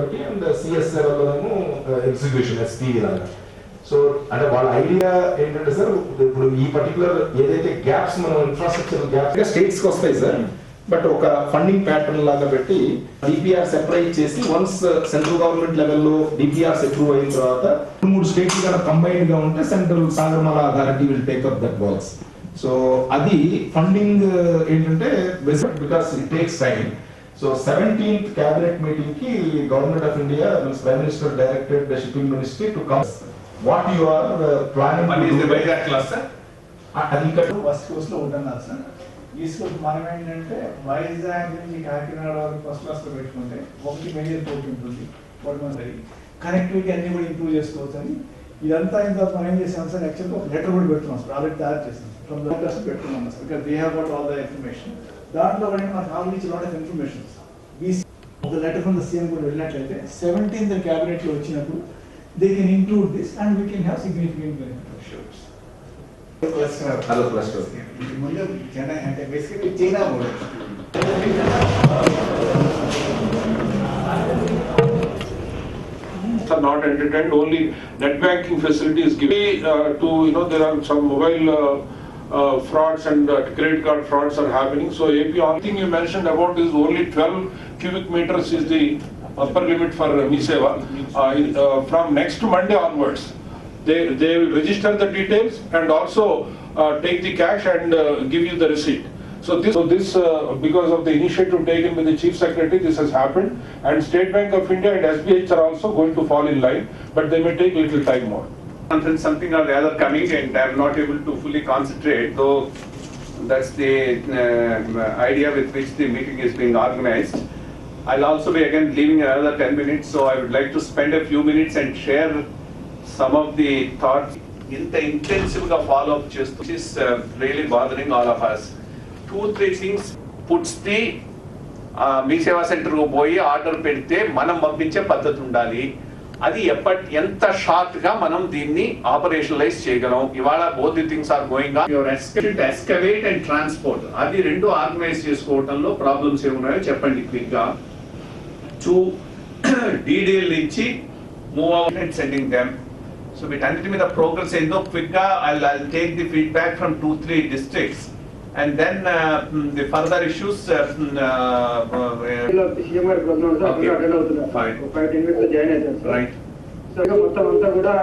ఒకటి and CS లెవెల్లోనేమో execution SP లాగా. So అంటే వాళ్ళ ఐడియా ఏంటంటే సార్, ఇప్పుడు ఈ పర్టికులర్ ఏదైతే గ్యాప్స్ మనం ఇన్ఫ్రాస్ట్రక్చర్ గ్యాప్స్ స్టేట్స్కి వస్తాయి సార్, బట్ ఒక ఫండింగ్ ప్యాటర్న్ లాగా పెట్టి డిపిఆర్స్ అప్లై చేసి వన్స్ సెంట్రల్ గవర్నమెంట్ లెవెల్లో డిపిఆర్స్ అప్రూవ్ అయిన తర్వాత 3 స్టేట్స్ కూడా కంబైన్డ్ గా ఉంటే central Sagarmala authority will take up that works. So అది ఫండింగ్ ఏంటంటే because it takes time. So 17th cabinet meeting కి government of India prime minister directed the shipping ministry to come what you are planning. అది ఇక్కడ first course లో ఉంటున్నారు sir. East Coast మనం ఏంటంటే వైజాగ్ నుంచి కాకినాడ వరకు ఫస్ట్ క్లాస్ లో పెట్టుకుంటే ఒకటి మేజర్ పోర్ట్ ఉంటుంది, సరి కనెక్టివిటీ అన్ని కూడా ఇంప్రూవ్ చేసుకోవచ్చు అని ఇదంతా అయిన తర్వాత మనం ఏం చేసాం సార్, యాక్చువల్గా ఒక లెటర్ కూడా పెడుతున్నాం సార్, ఆల్రెడీ తయారు చేసాం ఫ్రమ్ ద క్లాస్ పెట్టుకున్నాం sir, because they have got all the information. దాంట్లో కూడా మనకు already lot of information BC ఒక లెటర్ ఫ్రమ్ ద సీఎం కూడా వెళ్ళినట్లయితే 17th క్యాబినెట్ లో వచ్చినప్పుడు they can include this and we can have significant benefit. ముందు చెన్నై అంటే basically China are not entertained, only net banking facility is given to, there are some mobile frauds and credit card frauds are happening. So AP, only thing you mentioned about is only 12 cubic meters is the upper limit for MeSeva. From next Monday onwards, they will register the details and also take the cash and give you the receipt. So this because of the initiative taken by the Chief Secretary, this has happened, and State Bank of India and SBH are also going to fall in line, but they may take little time more. Conference something or the other coming and I am not able to fully concentrate, though that's the idea with which the meeting is being organized. I'll also be again leaving another 10 minutes, so I would like to spend a few minutes and share some of the thoughts. Inta intensive ga follow up chestu, which is really bothering all of us. 2-3 things puts the MeSeva center ko poyi order pedite manam పంపించే పద్ధతి ఉండాలి. అది ఎంత short గా మనం దీన్ని operationalise చేయగలం. ఇవాళ both the things are going on. Your excavate and transport, అది రెండు ఆర్గనైజ్ చేసుకోవడంలో ప్రాబ్లమ్స్ ఏమున్నాయో చెప్పండి క్విక్ గా. 2 DDL నుంచి move out and sending them. So వీటన్నిటి మీద ప్రోగ్రెస్ ఏందో క్విక్ గా I'll take the feedback from 2-3 districts and then the further issues fine. 5-10 minutes join. Right. So మొత్తం అంతా కూడా